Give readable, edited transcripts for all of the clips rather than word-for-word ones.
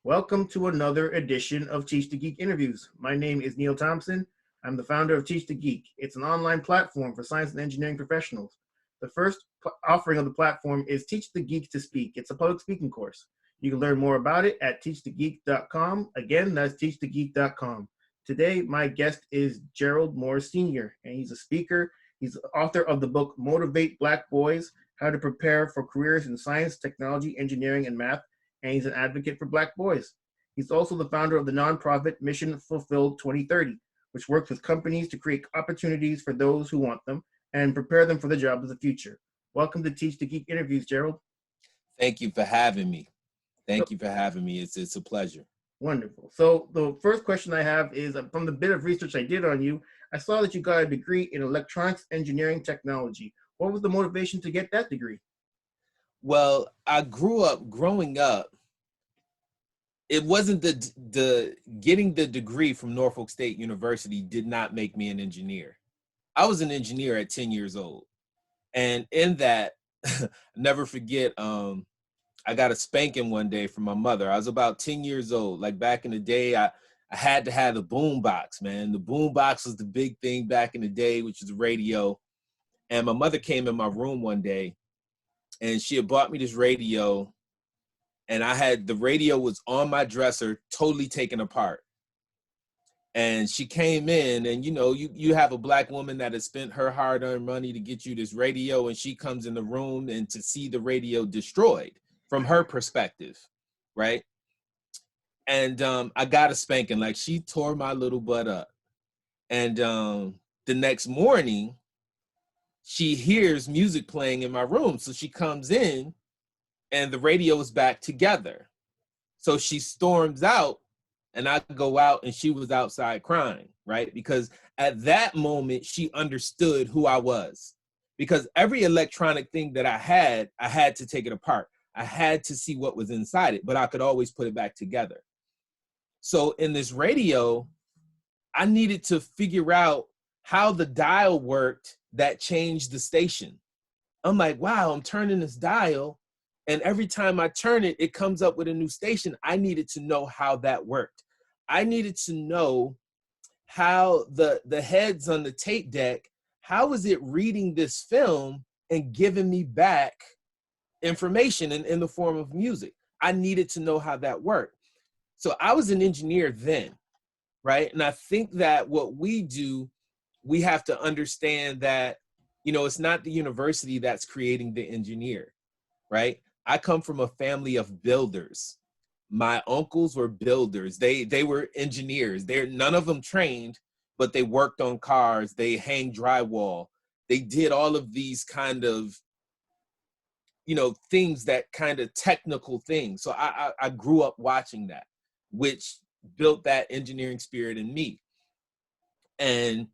Welcome to another edition of Teach the Geek interviews. My name is Neil Thompson. I'm the founder of Teach the Geek. It's an online platform for science and engineering professionals. The first offering of the platform is Teach the Geek to Speak. It's a public speaking course. You can learn more about it at teachthegeek.com. Again, that's teachthegeek.com. Today, my guest is Gerald Moore Sr., and he's a speaker. He's the author of the book Motivate Black Boys: How to Prepare for Careers in Science, Technology, Engineering, and Math, and he's an advocate for Black boys. He's also the founder of the nonprofit Mission Fulfilled 2030, which works with companies to create opportunities for those who want them and prepare them for the jobs of the future. Welcome to Teach the Geek interviews, Gerald. Thank you for having me. It's a pleasure. Wonderful. So the first question I have is, from the bit of research I did on you, I saw that you got a degree in electronics engineering technology. What was the motivation to get that degree? Well, growing up, it wasn't the getting the degree from Norfolk State University did not make me an engineer. I was an engineer at 10 years old. And in that, never forget, I got a spanking one day from my mother. I was about 10 years old. Like back in the day, I had to have the boom box, man. The boom box was the big thing back in the day, which was the radio. And my mother came in my room one day and she had bought me this radio, and the radio was on my dresser, totally taken apart. And she came in, and you have a Black woman that has spent her hard-earned money to get you this radio, and she comes in the room and to see the radio destroyed from her perspective, right? And I got a spanking. Like, she tore my little butt up. And the next morning, she hears music playing in my room. So she comes in and the radio is back together. So she storms out and I go out and she was outside crying, right? Because at that moment, she understood who I was. Because every electronic thing that I had to take it apart. I had to see what was inside it, but I could always put it back together. So in this radio, I needed to figure out how the dial worked that changed the station. I'm like, wow, I'm turning this dial, and every time I turn it, it comes up with a new station. I needed to know how that worked. I needed to know how the heads on the tape deck, how is it reading this film and giving me back information in the form of music. I needed to know how that worked. So I was an engineer then, right? And I think that what we do, we have to understand that, it's not the university that's creating the engineer, right? I come from a family of builders. My uncles were builders. They were engineers. None of them trained, but they worked on cars. They hang drywall. They did all of these kind of, things that kind of technical things. So I grew up watching that, which built that engineering spirit in me. And,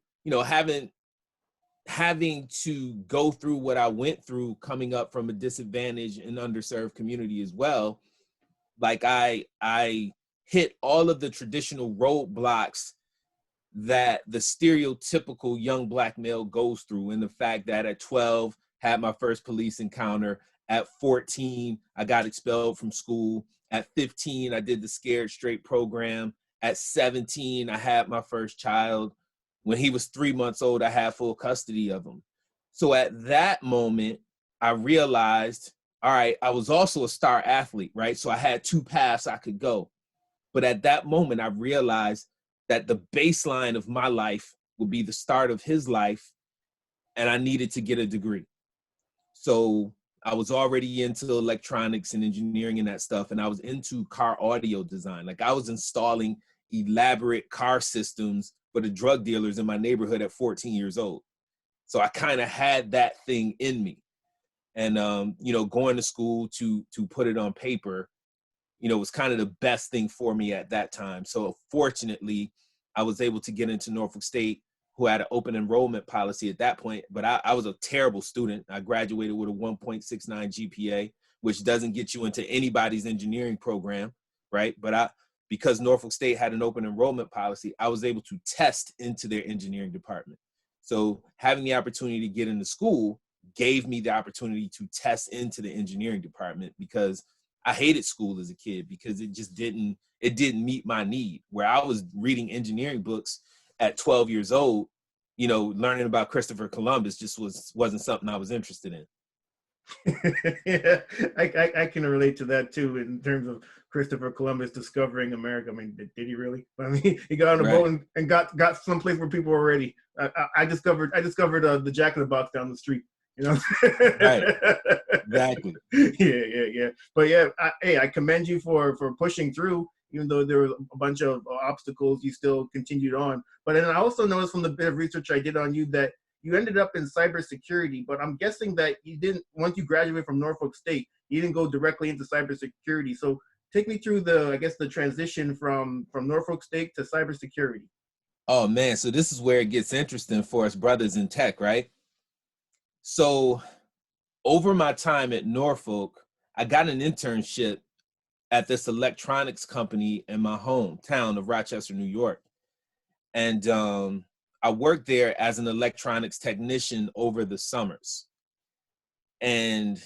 having to go through what I went through coming up from a disadvantaged and underserved community as well, like I hit all of the traditional roadblocks that the stereotypical young Black male goes through. And the fact that at 12, had my first police encounter. At 14, I got expelled from school. At 15, I did the Scared Straight program. At 17, I had my first child. When he was 3 months old, I had full custody of him. So at that moment, I realized, all right, I was also a star athlete, right? So I had two paths I could go. But at that moment, I realized that the baseline of my life would be the start of his life, and I needed to get a degree. So I was already into electronics and engineering and that stuff, and I was into car audio design. Like, I was installing elaborate car systems for the drug dealers in my neighborhood at 14 years old. So I kind of had that thing in me. And, going to school to put it on paper, was kind of the best thing for me at that time. So fortunately, I was able to get into Norfolk State, who had an open enrollment policy at that point. But I was a terrible student. I graduated with a 1.69 GPA, which doesn't get you into anybody's engineering program, right? But because Norfolk State had an open enrollment policy, I was able to test into their engineering department. So having the opportunity to get into school gave me the opportunity to test into the engineering department, because I hated school as a kid because it didn't meet my need. Where I was reading engineering books at 12 years old, you know, learning about Christopher Columbus just wasn't something I was interested in. Yeah, I can relate to that too in terms of Christopher Columbus discovering America. I mean, did he really? I mean, he got on a Right. boat and got someplace where people were ready. I discovered the Jack in the Box down the street. You know. Right. Exactly. Yeah. But yeah, hey, I commend you for pushing through, even though there was a bunch of obstacles. You still continued on. But then I also noticed from the bit of research I did on you that you ended up in cybersecurity, but I'm guessing that you didn't, once you graduated from Norfolk State, you didn't go directly into cybersecurity. So take me through the transition from Norfolk State to cybersecurity. Oh man, so this is where it gets interesting for us brothers in tech, right? So over my time at Norfolk, I got an internship at this electronics company in my hometown of Rochester, New York. And I worked there as an electronics technician over the summers. And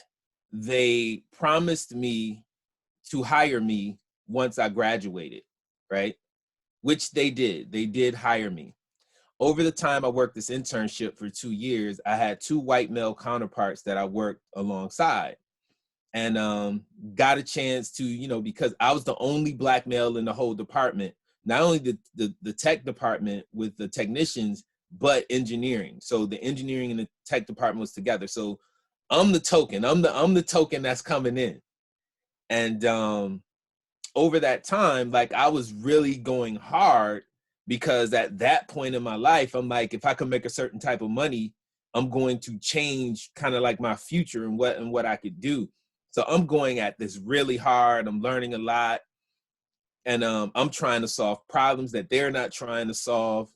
they promised me to hire me once I graduated, right? Which they did. They did hire me. Over the time I worked this internship for 2 years, I had 2 white male counterparts that I worked alongside. And got a chance to, you know, because I was the only black male in the whole department, not only the tech department with the technicians, but engineering. So the engineering and the tech department was together. So I'm the token. I'm the token that's coming in. And over that time, like I was really going hard because at that point in my life, I'm like, if I can make a certain type of money, I'm going to change kind of like my future and what I could do. So I'm going at this really hard. I'm learning a lot. And I'm trying to solve problems that they're not trying to solve.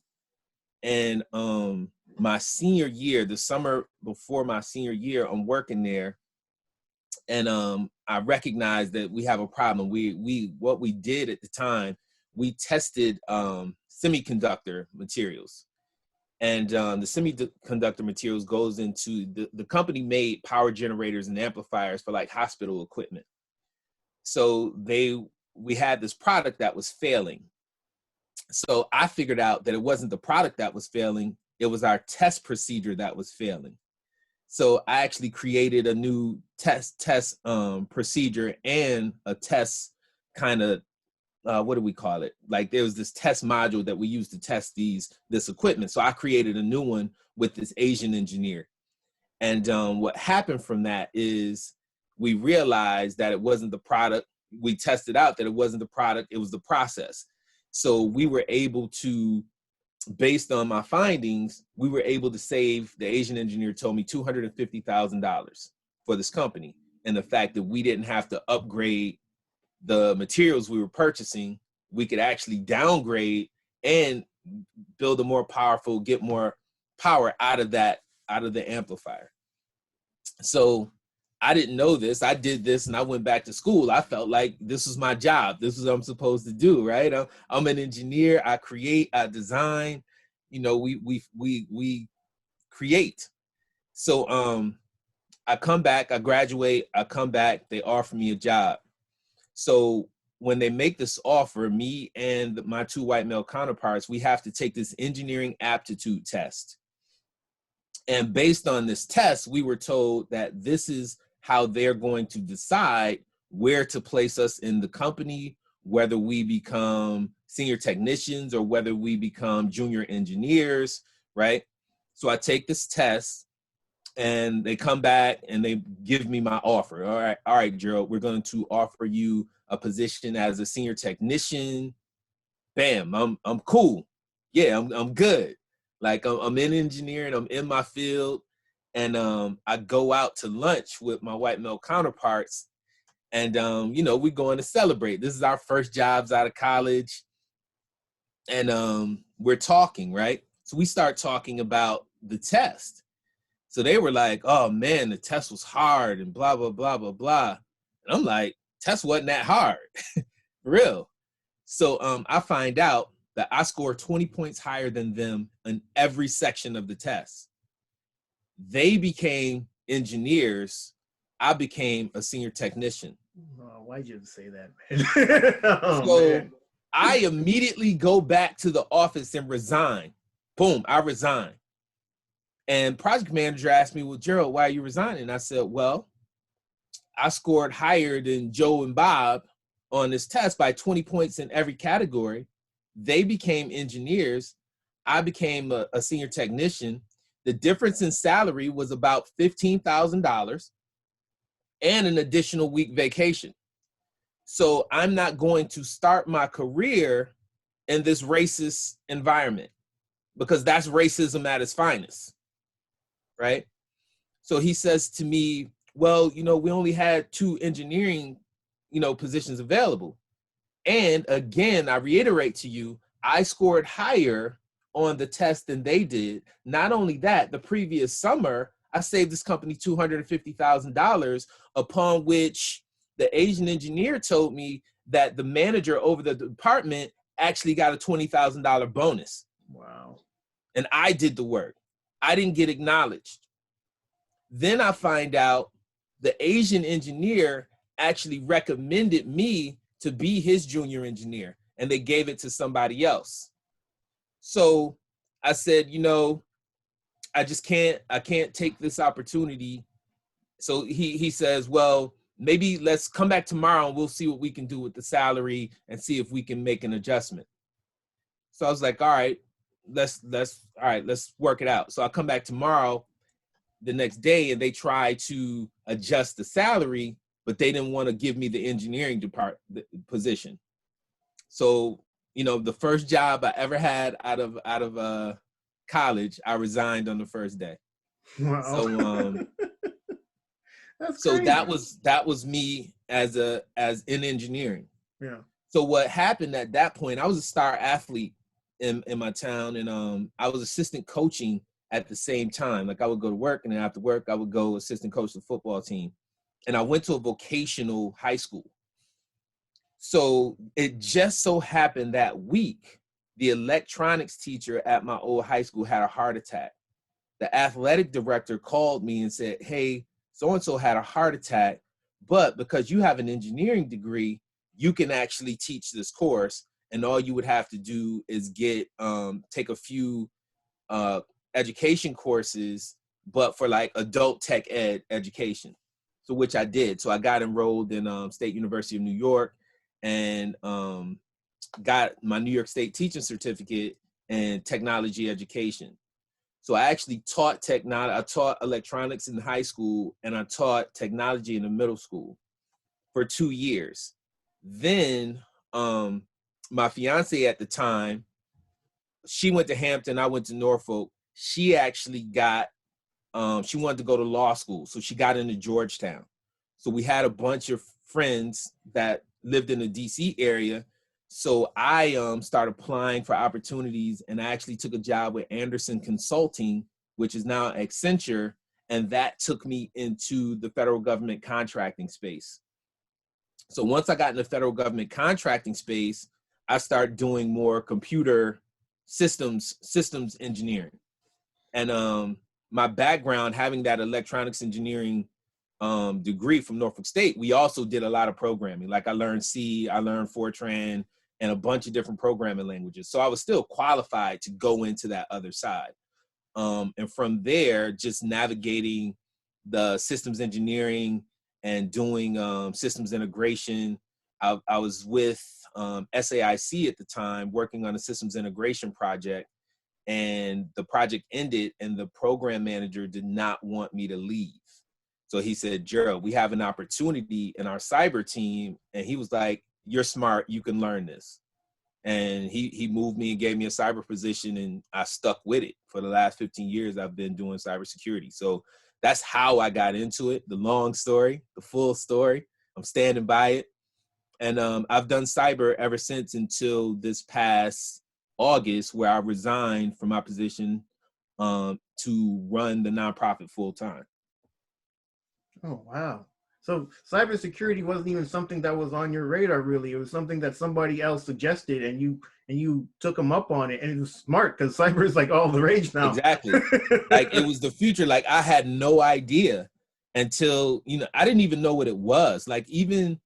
And my senior year, the summer before my senior year, I'm working there. And I recognized that we have a problem. What we did at the time, we tested semiconductor materials. And the semiconductor materials goes into the company made power generators and amplifiers for like hospital equipment. So we had this product that was failing. So I figured out that it wasn't the product that was failing, it was our test procedure that was failing. So I actually created a new test procedure and a test kind of what do we call it? Like there was this test module that we used to test this equipment. So I created a new one with this Asian engineer. And what happened from that is we realized that it wasn't the product. We tested out that it wasn't the product, it was the process. So we were able to, based on my findings, we were able to save, the Asian engineer told me, $250,000 for this company. And the fact that we didn't have to upgrade the materials we were purchasing, we could actually downgrade and build a more powerful, get more power out of the amplifier. So I didn't know this. I did this and I went back to school. I felt like this was my job. This is what I'm supposed to do, right? I'm an engineer. I create, I design, you know, we create. So I come back, I graduate, I come back, they offer me a job. So when they make this offer, me and my 2 white male counterparts, we have to take this engineering aptitude test. And based on this test, we were told that this is how they're going to decide where to place us in the company, whether we become senior technicians or whether we become junior engineers, right? So I take this test and they come back and they give me my offer. All right, Gerald, we're going to offer you a position as a senior technician. Bam, I'm cool. Yeah, I'm good. Like I'm in engineering, I'm in my field, and I go out to lunch with my white male counterparts, and you know, we're going to celebrate. This is our first jobs out of college, and we're talking, right? So we start talking about the test. So they were like, oh man, the test was hard and blah, blah, blah, blah, blah. And I'm like, test wasn't that hard, for real. So I find out that I scored 20 points higher than them in every section of the test. They became engineers. I became a senior technician. Oh, why'd you say that, man? Oh, So man. I immediately go back to the office and resign. Boom, I resign. And project manager asked me, well, Gerald, why are you resigning? I said, well, I scored higher than Joe and Bob on this test by 20 points in every category. They became engineers. I became a senior technician. The difference in salary was about $15,000 and an additional week vacation. So I'm not going to start my career in this racist environment, because that's racism at its finest, right? So he says to me, well, we only had 2 engineering, positions available. And again, I reiterate to you, I scored higher on the test than they did. Not only that, the previous summer, I saved this company $250,000, upon which the Asian engineer told me that the manager over the department actually got a $20,000 bonus. Wow. And I did the work. I didn't get acknowledged. Then I find out the Asian engineer actually recommended me to be his junior engineer, and they gave it to somebody else. So I said, I can't take this opportunity. So he says, well, maybe let's come back tomorrow and we'll see what we can do with the salary and see if we can make an adjustment. So I was like, all right, let's work it out. So I'll come back tomorrow the next day, and they try to adjust the salary, but they didn't want to give me the engineering position. So, the first job I ever had out of college, I resigned on the first day. Wow. So, that's so crazy. that was me as in engineering. Yeah. So what happened at that point, I was a star athlete in my town, and I was assistant coaching at the same time. Like, I would go to work, and then after work, I would go assistant coach the football team. And I went to a vocational high school. So it just so happened that week, the electronics teacher at my old high school had a heart attack. The athletic director called me and said, hey, so-and-so had a heart attack, but because you have an engineering degree, you can actually teach this course. And all you would have to do is take a few education courses, but for like adult tech ed education. So which I did. So I got enrolled in State University of New York, and got my New York State teaching certificate in technology education. So I actually taught I taught electronics in high school, and I taught technology in the middle school for 2 years. Then my fiance at the time, she went to Hampton, I went to Norfolk. She actually she wanted to go to law school, so she got into Georgetown. So we had a bunch of friends that lived in the DC area. So I started applying for opportunities, and I actually took a job with Anderson Consulting, which is now Accenture, and that took me into the federal government contracting space. So once I got in the federal government contracting space, I started doing more computer systems engineering. And my background, having that electronics engineering degree from Norfolk State, we also did a lot of programming. Like, I learned C, I learned Fortran, and a bunch of different programming languages. So I was still qualified to go into that other side. And from there, just navigating the systems engineering and doing systems integration. I was with SAIC at the time, working on a systems integration project, and the project ended, and the program manager did not want me to leave. So he said, Gerald, we have an opportunity in our cyber team. And he was like, you're smart, you can learn this. And he moved me and gave me a cyber position, and I stuck with it. For the last 15 years, I've been doing cybersecurity. So that's how I got into it. The long story, the full story. I'm standing by it. And I've done cyber ever since, until this past August, where I resigned from my position to run the nonprofit full time. Oh, wow. So cybersecurity wasn't even something that was on your radar, really. It was something that somebody else suggested, and you took them up on it. And it was smart, because cyber is like all the rage now. Exactly. Like, it was the future. Like, I had no idea until, I didn't even know what it was. Like, even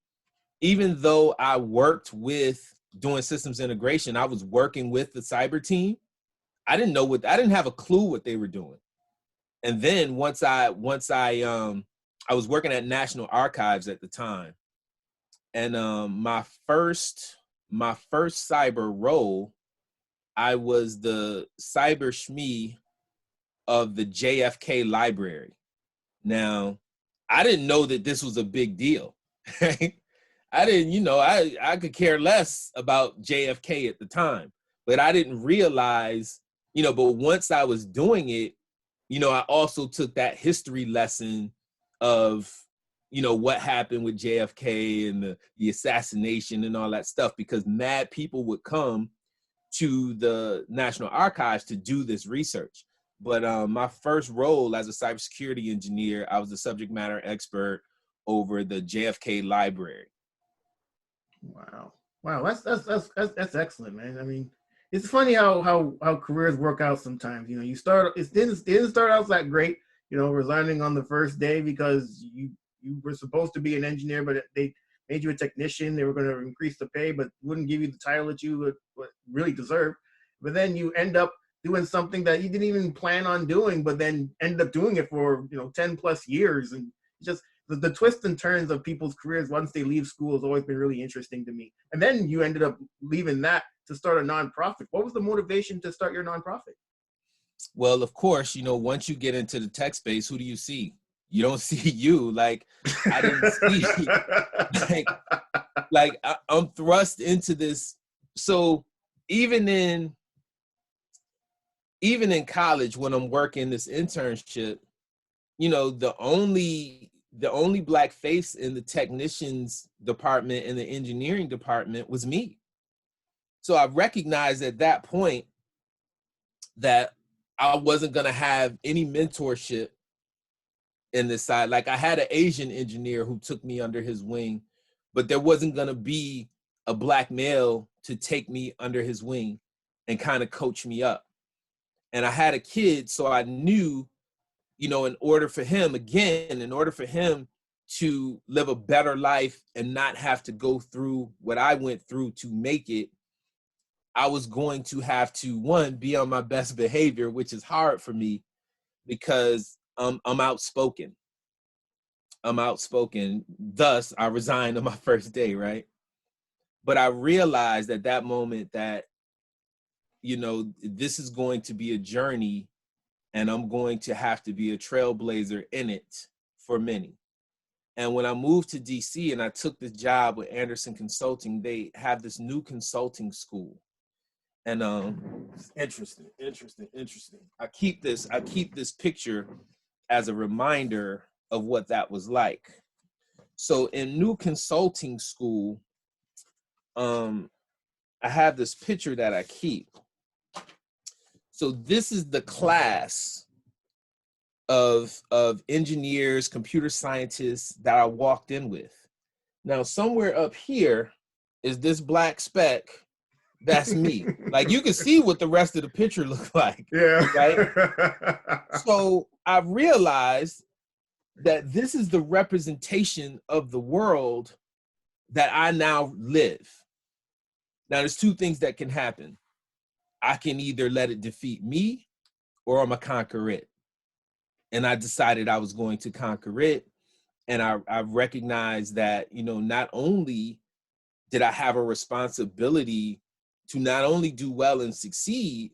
even though I worked with doing systems integration, I was working with the cyber team. I didn't have a clue what they were doing. And then once I was working at National Archives at the time, and my first cyber role, I was the cyber SME of the JFK library. Now, I didn't know that this was a big deal. Right? I didn't, I could care less about JFK at the time, but I didn't realize, but once I was doing it, I also took that history lesson of, what happened with JFK and the assassination and all that stuff, because mad people would come to the National Archives to do this research. But my first role as a cybersecurity engineer, I was the subject matter expert over the JFK library. Wow. That's excellent, man. I mean, it's funny how careers work out sometimes. It didn't start out that great, resigning on the first day because you were supposed to be an engineer, but they made you a technician. They were going to increase the pay, but wouldn't give you the title that you would really deserve. But then you end up doing something that you didn't even plan on doing, but then ended up doing it for 10 plus years. And just the twists and turns of people's careers once they leave school has always been really interesting to me. And then you ended up leaving that to start a nonprofit. What was the motivation to start your nonprofit? Well, of course, once you get into the tech space, who do you see? You don't see you. Like, I didn't see, I'm thrust into this. So even in college, when I'm working this internship, the only Black face in the technicians department and the engineering department was me. So I recognized at that point that I wasn't going to have any mentorship in this side. Like, I had an Asian engineer who took me under his wing, but there wasn't going to be a Black male to take me under his wing and kind of coach me up. And I had a kid, so I knew, in order for him to live a better life and not have to go through what I went through to make it, I was going to have to, one, be on my best behavior, which is hard for me because I'm outspoken. Thus, I resigned on my first day, right? But I realized at that moment that, this is going to be a journey, and I'm going to have to be a trailblazer in it for many. And when I moved to DC and I took this job with Anderson Consulting, they have this new consulting school. And interesting. I keep this picture as a reminder of what that was like. So in new consulting school, I have this picture that I keep. So this is the class of engineers, computer scientists that I walked in with. Now, somewhere up here is this black speck. That's me. Like, you can see what the rest of the picture looks like. Yeah. Right? So I realized that this is the representation of the world that I now live. Now, there's two things that can happen. I can either let it defeat me or I'm gonna conquer it. And I decided I was going to conquer it. And I recognized that, not only did I have a responsibility to not only do well and succeed,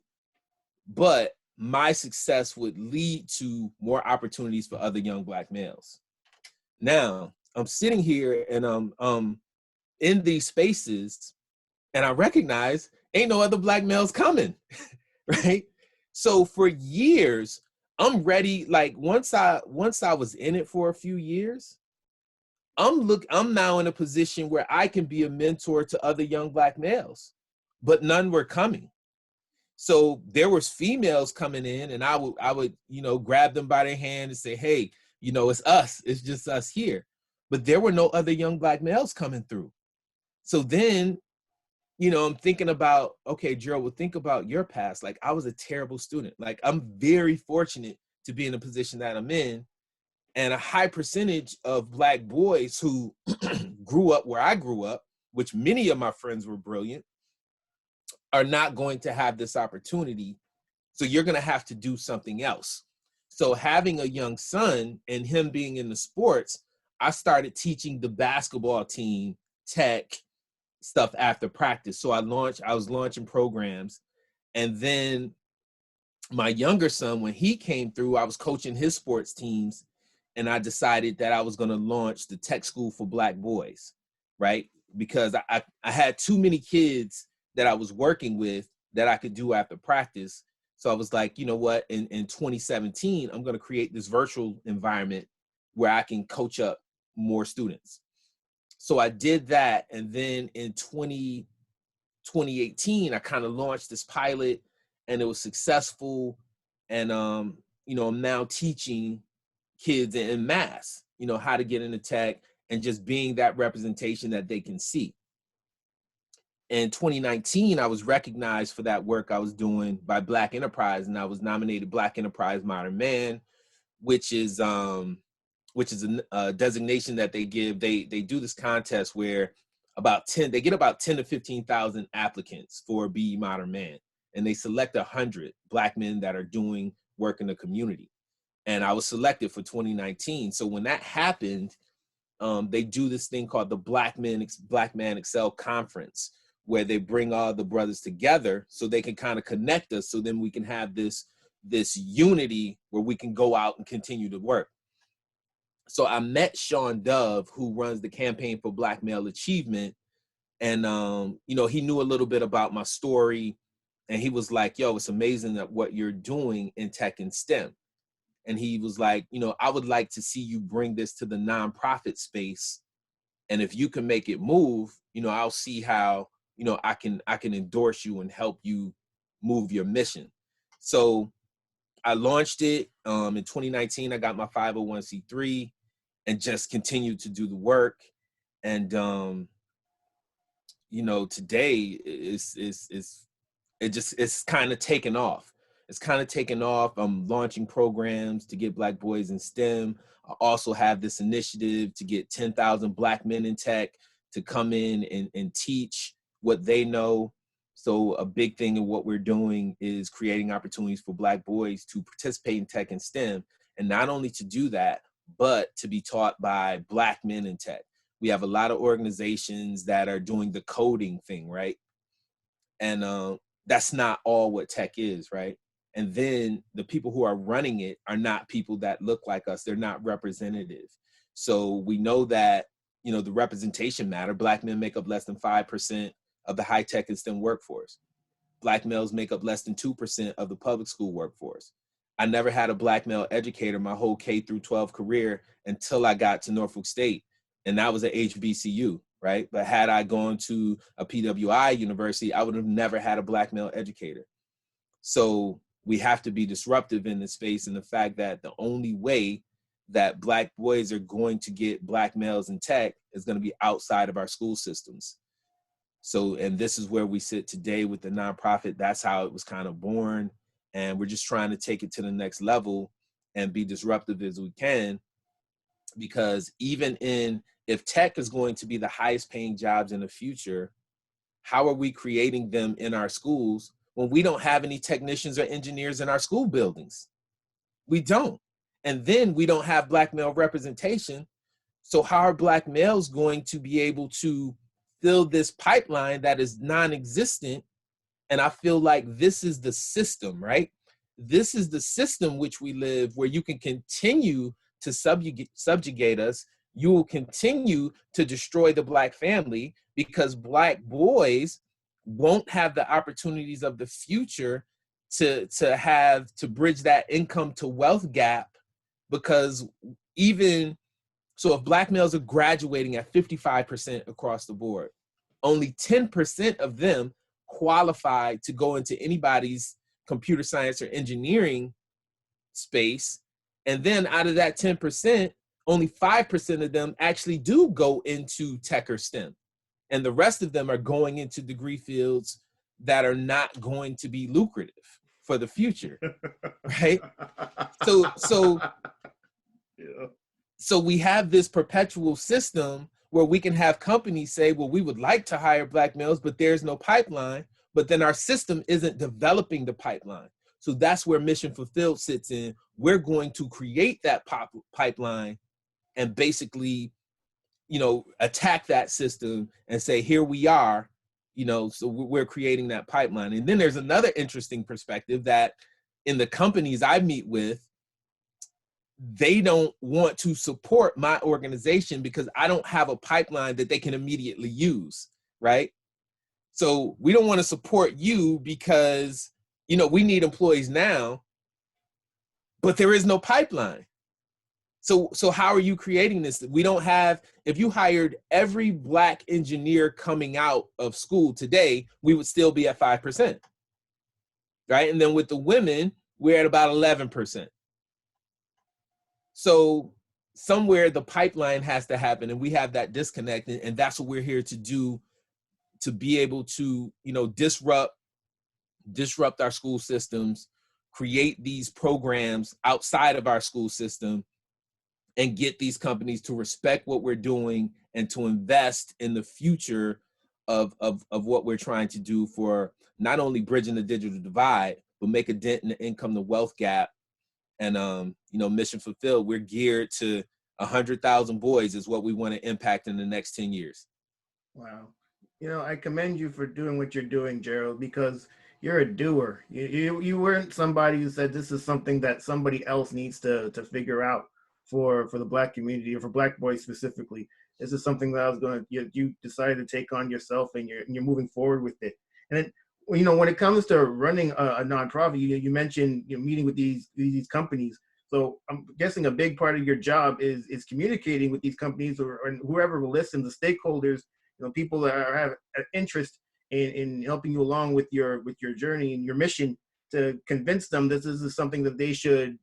but my success would lead to more opportunities for other young Black males. Now, I'm sitting here and I'm in these spaces, and I recognize ain't no other Black males coming, right? So for years, I'm ready. Like, once I was in it for a few years, I'm now in a position where I can be a mentor to other young Black males, but none were coming. So there was females coming in, and I would grab them by their hand and say, hey, it's us. It's just us here. But there were no other young Black males coming through. So then, I'm thinking about, okay, Gerald, well, think about your past. Like, I was a terrible student. Like, I'm very fortunate to be in the position that I'm in. And a high percentage of Black boys who grew up where I grew up, which many of my friends were brilliant, are not going to have this opportunity. So you're going to have to do something else. So having a young son and him being in the sports, I started teaching the basketball team tech stuff after practice. So I was launching programs. And then my younger son, when he came through, I was coaching his sports teams, and I decided that I was going to launch the tech school for Black boys, right? Because I had too many kids that I was working with that I could do after practice. So I was like, you know what, in 2017, I'm going to create this virtual environment where I can coach up more students. So I did that. And then in 2018, I kind of launched this pilot, and it was successful. And, you know, I'm now teaching kids in mass, you know, how to get into tech and just being that representation that they can see. In 2019, I was recognized for that work I was doing by Black Enterprise, and I was nominated Black Enterprise Modern Man, which is a designation that they give. They do this contest where they get about 10 to 15,000 applicants for Be Modern Man, and they select 100 Black men that are doing work in the community. And I was selected for 2019. So when that happened, they do this thing called the Black Man Excel Conference, where they bring all the brothers together so they can kind of connect us, so then we can have this unity where we can go out and continue to work. So I met Sean Dove, who runs the Campaign for Black Male Achievement. And, you know, he knew a little bit about my story, and he was like, yo, it's amazing that what you're doing in tech and STEM. And he was like, you know, I would like to see you bring this to the nonprofit space. And if you can make it move, you know, I'll see how, you know, I can endorse you and help you move your mission. So I launched it in 2019. I got my 501c3 and just continued to do the work. And, you know, today it's kind of taken off. It's kind of taken off. I'm launching programs to get Black boys in STEM. I also have this initiative to get 10,000 Black men in tech to come in and teach what they know. So a big thing in what we're doing is creating opportunities for Black boys to participate in tech and STEM. And not only to do that, but to be taught by Black men in tech. We have a lot of organizations that are doing the coding thing, right? And that's not all what tech is, right? And then the people who are running it are not people that look like us. They're not representative. So we know that, you know, the representation matter. Black men make up less than 5% of the high tech and STEM workforce. Black males make up less than 2% of the public school workforce. I never had a Black male educator my whole K through 12 career until I got to Norfolk State. And that was at HBCU, right? But had I gone to a PWI university, I would have never had a Black male educator. So we have to be disruptive in this space, and the fact that the only way that Black boys are going to get Black males in tech is going to be outside of our school systems. So, and this is where we sit today with the nonprofit. That's how it was kind of born. And we're just trying to take it to the next level and be disruptive as we can. Because if tech is going to be the highest paying jobs in the future, how are we creating them in our schools when we don't have any technicians or engineers in our school buildings? We don't. And then we don't have Black male representation. So how are Black males going to be able to fill this pipeline that is non-existent? And I feel like this is the system, right? This is the system which we live, where you can continue to subjugate us. You will continue to destroy the Black family, because Black boys won't have the opportunities of the future to bridge that income to wealth gap. Because so if Black males are graduating at 55% across the board, only 10% of them qualify to go into anybody's computer science or engineering space. And then out of that 10%, only 5% of them actually do go into tech or STEM. And the rest of them are going into degree fields that are not going to be lucrative for the future, right? So yeah. So we have this perpetual system where we can have companies say, well, we would like to hire Black males, but there's no pipeline. But then our system isn't developing the pipeline. So that's where Mission Fulfilled sits in. We're going to create that pipeline and basically, attack that system and say, here we are, so we're creating that pipeline. And then there's another interesting perspective that in the companies I meet with, they don't want to support my organization because I don't have a pipeline that they can immediately use, right? So we don't want to support you because, we need employees now, but there is no pipeline. So how are you creating this? We don't have, if you hired every Black engineer coming out of school today, we would still be at 5%, right? And then with the women, we're at about 11%. So somewhere the pipeline has to happen, and we have that disconnect, and that's what we're here to do, to be able to, disrupt our school systems, create these programs outside of our school system, and get these companies to respect what we're doing and to invest in the future of what we're trying to do for not only bridging the digital divide, but make a dent in the income to wealth gap. And, Mission Fulfilled, we're geared to 100,000 boys is what we want to impact in the next 10 years. Wow. I commend you for doing what you're doing, Gerald, because you're a doer. You weren't somebody who said this is something that somebody else needs to figure out for the Black community, or for Black boys specifically. This is something that you decided to take on yourself, and you're moving forward with it. And it, when it comes to running a nonprofit, you mentioned meeting with these companies. So I'm guessing a big part of your job is communicating with these companies, or whoever will listen, the stakeholders, people that have an interest in helping you along with your journey and your mission, to convince them this is something that they should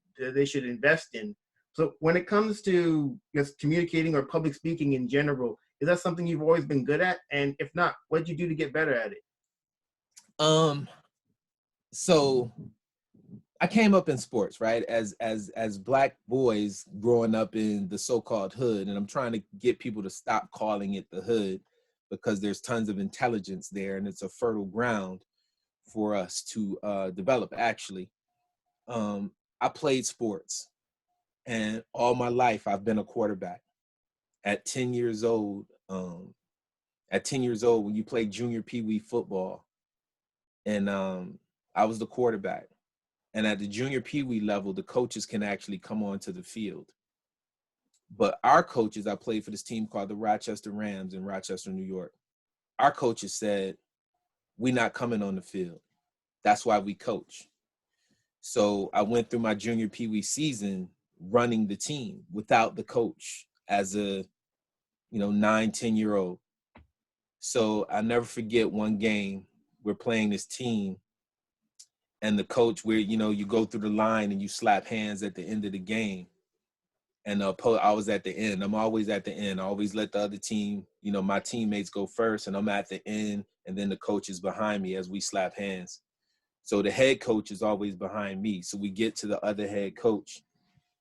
invest in. So when it comes to just communicating or public speaking in general, is that something you've always been good at? And if not, what did you do to get better at it? So I came up in sports, right? As Black boys growing up in the so-called hood, and I'm trying to get people to stop calling it the hood, because there's tons of intelligence there, and it's a fertile ground for us to develop. Actually, I played sports, and all my life I've been a quarterback. At 10 years old, when you play junior Pee Wee football, and I was the quarterback. And at the junior Pee Wee level, the coaches can actually come onto the field. But our coaches, I played for this team called the Rochester Rams in Rochester, New York. Our coaches said, we're not coming on the field. That's why we coach. So I went through my junior Pee Wee season running the team without the coach as a 9-10-year-old. So I never forget one game, we're playing this team, and the coach, where you go through the line and you slap hands at the end of the game. And I was at the end. I'm always at the end. I always let the other team, my teammates go first, and I'm at the end, and then the coach is behind me as we slap hands. So the head coach is always behind me. So we get to the other head coach,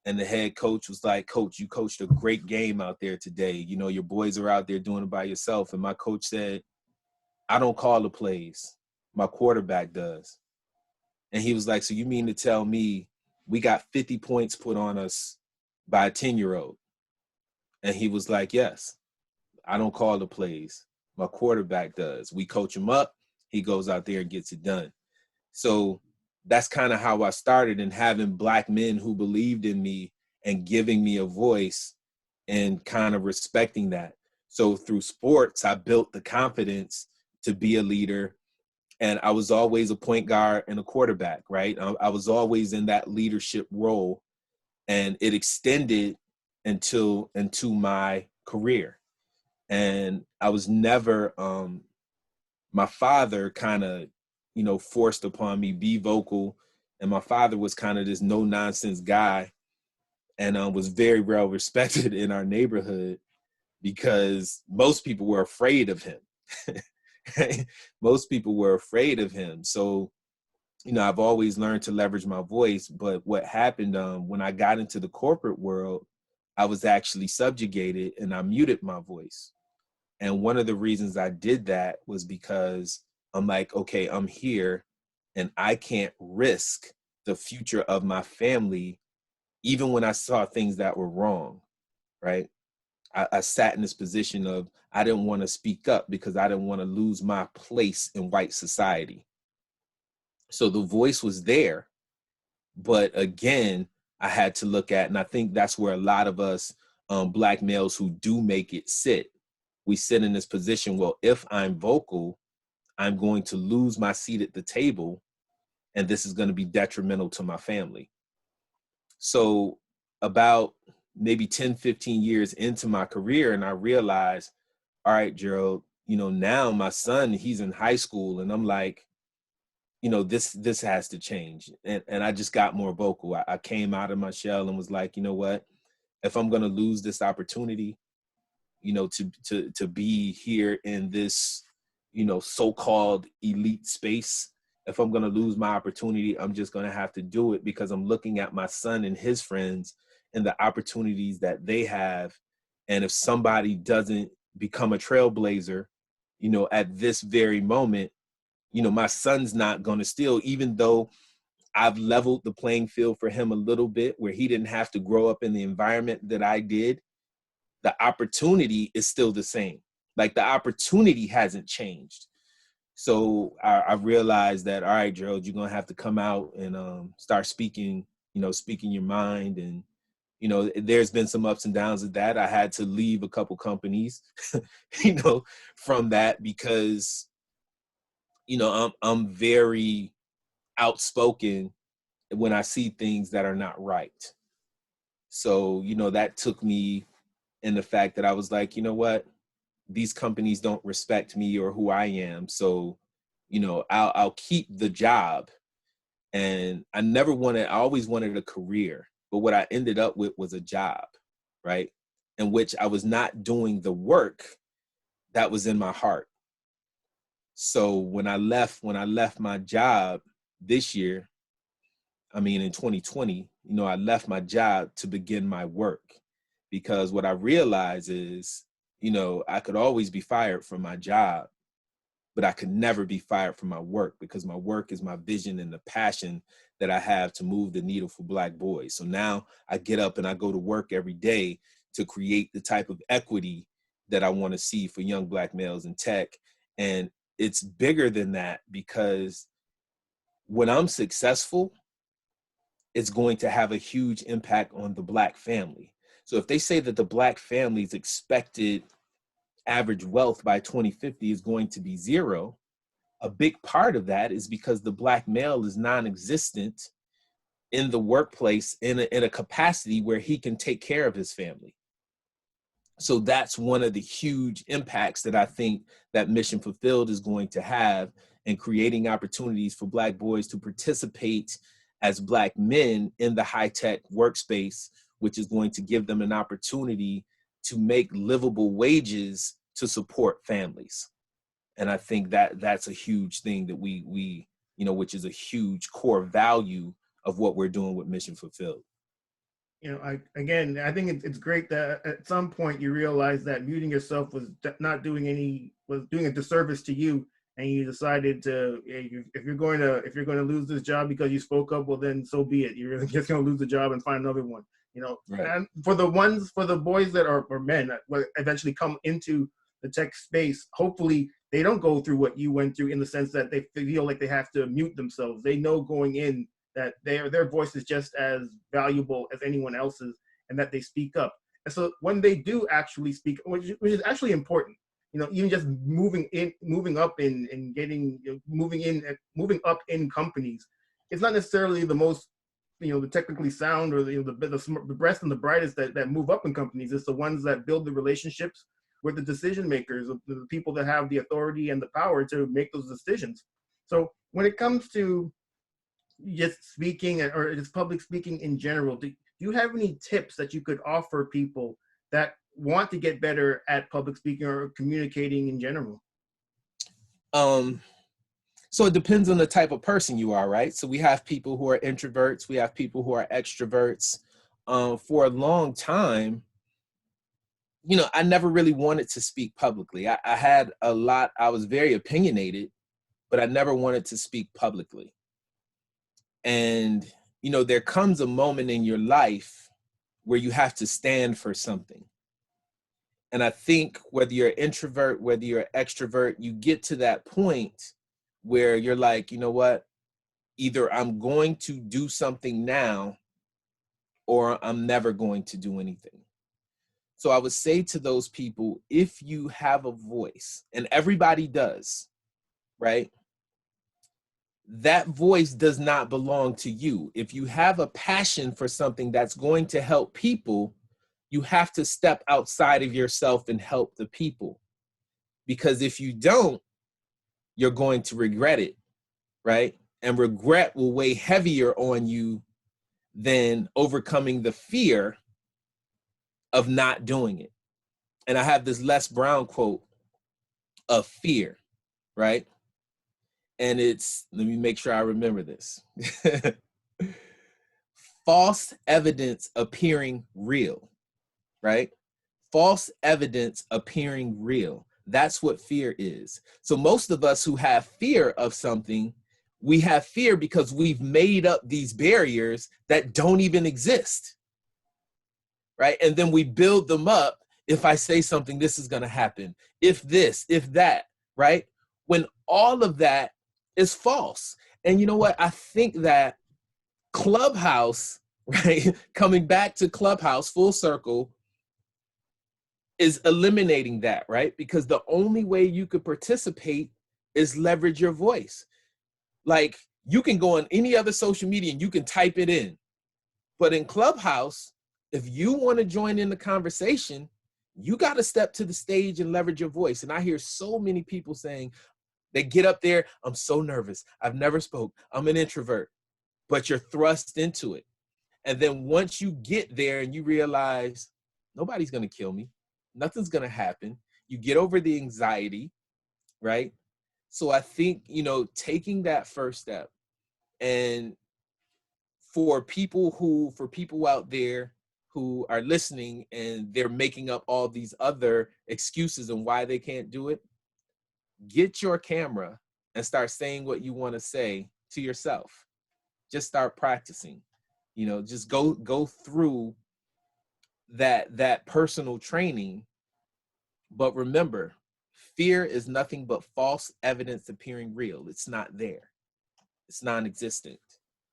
and the head coach was like, "Coach, you coached a great game out there today. Your boys are out there doing it by yourself." And my coach said, "I don't call the plays. My quarterback does." And he was like, "So you mean to tell me we got 50 points put on us by a 10-year-old? And he was like, "Yes, I don't call the plays. My quarterback does. We coach him up. He goes out there and gets it done." So that's kind of how I started, and having Black men who believed in me and giving me a voice and kind of respecting that. So through sports, I built the confidence to be a leader. And I was always a point guard and a quarterback, right? I was always in that leadership role, and it extended into my career. And I was never, my father kind of, forced upon me, be vocal. And my father was kind of this no nonsense guy, and was very well respected in our neighborhood because most people were afraid of him. Most people were afraid of him. So, I've always learned to leverage my voice. But what happened when I got into the corporate world, I was actually subjugated and I muted my voice. And one of the reasons I did that was because I'm like, okay, I'm here and I can't risk the future of my family, even when I saw things that were wrong, right? I sat in this position of I didn't want to speak up because I didn't want to lose my place in white society. So the voice was there, but again, I had to look at, and I think that's where a lot of us Black males who do make it sit. We sit in this position, well, if I'm vocal, I'm going to lose my seat at the table, and this is going to be detrimental to my family. So about maybe 10, 15 years into my career, and I realized, all right, Gerald, now my son, he's in high school, and I'm like, this has to change. And I just got more vocal. I came out of my shell and was like, you know what, if I'm going to lose this opportunity, to be here in this, so-called elite space, if I'm going to lose my opportunity, I'm just going to have to do it because I'm looking at my son and his friends and the opportunities that they have. And if somebody doesn't become a trailblazer, at this very moment, my son's not going to steal, even though I've leveled the playing field for him a little bit where he didn't have to grow up in the environment that I did. The opportunity is still the same. Like the opportunity hasn't changed. So I realized that, all right, Gerald, you're going to have to come out and start speaking, speaking your mind. And, there's been some ups and downs of that. I had to leave a couple companies, from that because, I'm very outspoken when I see things that are not right. So, that took me in the fact that I was like, you know what? These companies don't respect me or who I am. So, I'll keep the job. And I always wanted a career. But what I ended up with was a job, right? In which I was not doing the work that was in my heart. So when I left my job this year, in 2020, I left my job to begin my work because what I realized is, I could always be fired from my job, but I could never be fired from my work because my work is my vision and the passion that I have to move the needle for Black boys. So now I get up and I go to work every day to create the type of equity that I want to see for young Black males in tech. And it's bigger than that because when I'm successful, it's going to have a huge impact on the Black family. So if they say that the Black family's expected average wealth by 2050 is going to be zero, a big part of that is because the Black male is non-existent in the workplace in a capacity where he can take care of his family. So that's one of the huge impacts that I think that Mission Fulfilled is going to have in creating opportunities for Black boys to participate as Black men in the high-tech workspace, which is going to give them an opportunity to make livable wages to support families. And I think that that's a huge thing that we which is a huge core value of what we're doing with Mission Fulfilled. I think it's great that at some point you realized that muting yourself was doing a disservice to you, and you decided to, if you're going to lose this job because you spoke up, well then so be it. You're just going to lose the job and find another one. Right. And for the boys that are, or men that will eventually come into the tech space, hopefully they don't go through what you went through in the sense that they feel like they have to mute themselves. They know going in that their voice is just as valuable as anyone else's, and that they speak up. And so when they do actually speak, which is actually important, even just moving up in companies, it's not necessarily the most, the technically sound or the best and the brightest that move up in companies. It's the ones that build the relationships with the decision makers, the people that have the authority and the power to make those decisions. So when it comes to just speaking or just public speaking in general, do you have any tips that you could offer people that want to get better at public speaking or communicating in general? So it depends on the type of person you are, right? So we have people who are introverts, we have people who are extroverts. For a long time, I never really wanted to speak publicly. I had a lot, I was very opinionated, but I never wanted to speak publicly. And, there comes a moment in your life where you have to stand for something. And I think whether you're an introvert, whether you're an extrovert, you get to that point where you're like, you know what? Either I'm going to do something now or I'm never going to do anything. So I would say to those people, if you have a voice, and everybody does, right? That voice does not belong to you. If you have a passion for something that's going to help people, you have to step outside of yourself and help the people. Because if you don't, you're going to regret it, right? And regret will weigh heavier on you than overcoming the fear of not doing it. And I have this Les Brown quote of fear, right? And it's, let me make sure I remember this. False evidence appearing real, right? False evidence appearing real. That's what fear is. So most of us who have fear of something, we have fear because we've made up these barriers that don't even exist, right? And then we build them up. If I say something, this is going to happen. If this, if that, right? When all of that is false. And you know what? I think that Clubhouse, right? Coming back to Clubhouse full circle, is eliminating that, right? Because the only way you could participate is leverage your voice. Like, you can go on any other social media and you can type it in. But in Clubhouse, if you want to join in the conversation, you got to step to the stage and leverage your voice. And I hear so many people saying, they get up there, I'm so nervous. I've never spoke. I'm an introvert. But you're thrust into it. And then once you get there and you realize nobody's going to kill me, nothing's going to happen, you get over the anxiety, right? So I think, taking that first step, and for people out there who are listening and they're making up all these other excuses and why they can't do it, get your camera and start saying what you want to say to yourself. Just start practicing, just go through that personal training. But remember, fear is nothing but false evidence appearing real. It's not there. It's non-existent.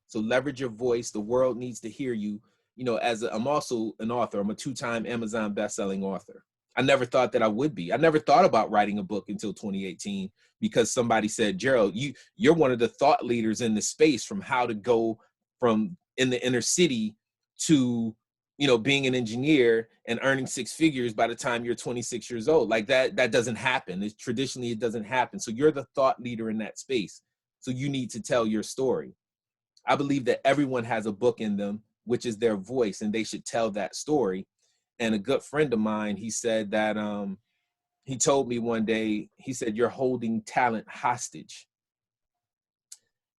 So leverage your voice. The world needs to hear you. I'm also an author. I'm a 2-time Amazon best-selling author. I never thought that I would be. I never thought about writing a book until 2018 because somebody said, Gerald, you're one of the thought leaders in the space from how to go from in the inner city to, being an engineer and earning 6 figures by the time you're 26 years old. Like that doesn't happen. Traditionally, it doesn't happen. So you're the thought leader in that space. So you need to tell your story. I believe that everyone has a book in them, which is their voice, and they should tell that story. And a good friend of mine, he said that he told me one day, he said, you're holding talent hostage.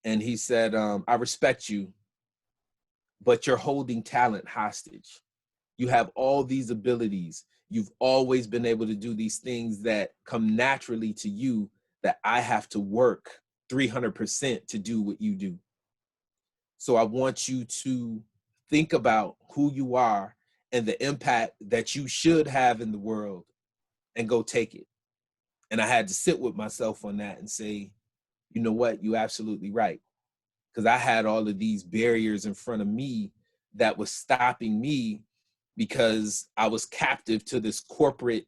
And he said, I respect you, but you're holding talent hostage. You have all these abilities. You've always been able to do these things that come naturally to you that I have to work 300% to do what you do. So I want you to think about who you are and the impact that you should have in the world and go take it. And I had to sit with myself on that and say, you know what, you're absolutely right. Because I had all of these barriers in front of me that was stopping me because I was captive to this corporate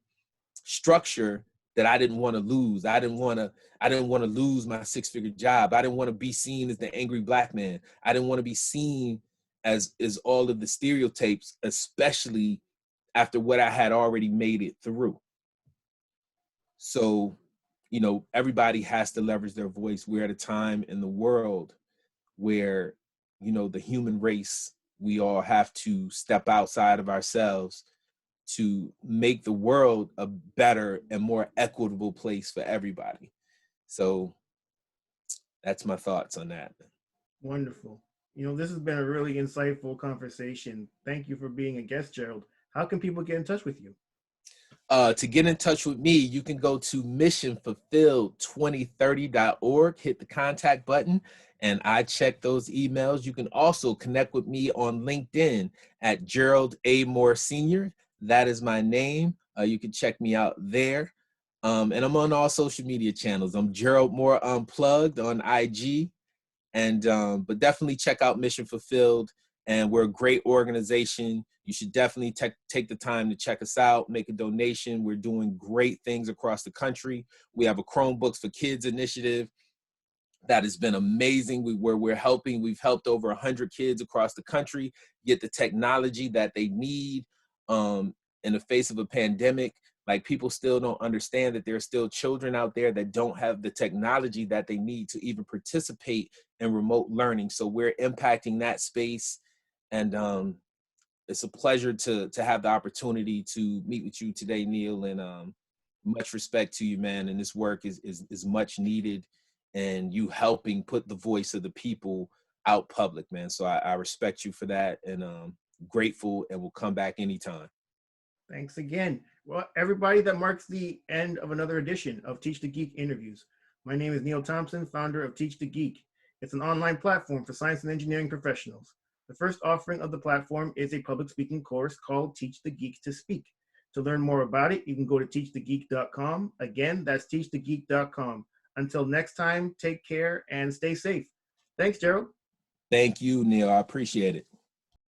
structure that I didn't want to lose. I didn't want to lose my 6-figure job. I didn't want to be seen as the angry Black man. I didn't want to be seen as all of the stereotypes, especially after what I had already made it through. So, everybody has to leverage their voice. We're at a time in the world where, the human race, we all have to step outside of ourselves to make the world a better and more equitable place for everybody. So that's my thoughts on that. Wonderful. This has been a really insightful conversation. Thank you for being a guest, Gerald. How can people get in touch with you? To get in touch with me, you can go to missionfulfilled2030.org, hit the contact button, and I check those emails. You can also connect with me on LinkedIn at Gerald A. Moore Sr. That is my name. You can check me out there. And I'm on all social media channels. I'm Gerald Moore Unplugged on IG. And but definitely check out Mission Fulfilled, and we're a great organization. You should definitely take the time to check us out, make a donation. We're doing great things across the country. We have a Chromebooks for Kids initiative that has been amazing. We've helped over 100 kids across the country get the technology that they need in the face of a pandemic. Like, people still don't understand that there are still children out there that don't have the technology that they need to even participate in remote learning. So we're impacting that space. And it's a pleasure to have the opportunity to meet with you today, Neil. And much respect to you, man. And this work is much needed, and you helping put the voice of the people out public, man. So I respect you for that, and grateful, and will come back anytime. Thanks again. Well, everybody, that marks the end of another edition of Teach the Geek interviews. My name is Neil Thompson, founder of Teach the Geek. It's an online platform for science and engineering professionals. The first offering of the platform is a public speaking course called Teach the Geek to Speak. To learn more about it, you can go to teachthegeek.com. Again, that's teachthegeek.com. Until next time, take care and stay safe. Thanks, Gerald. Thank you, Neil. I appreciate it.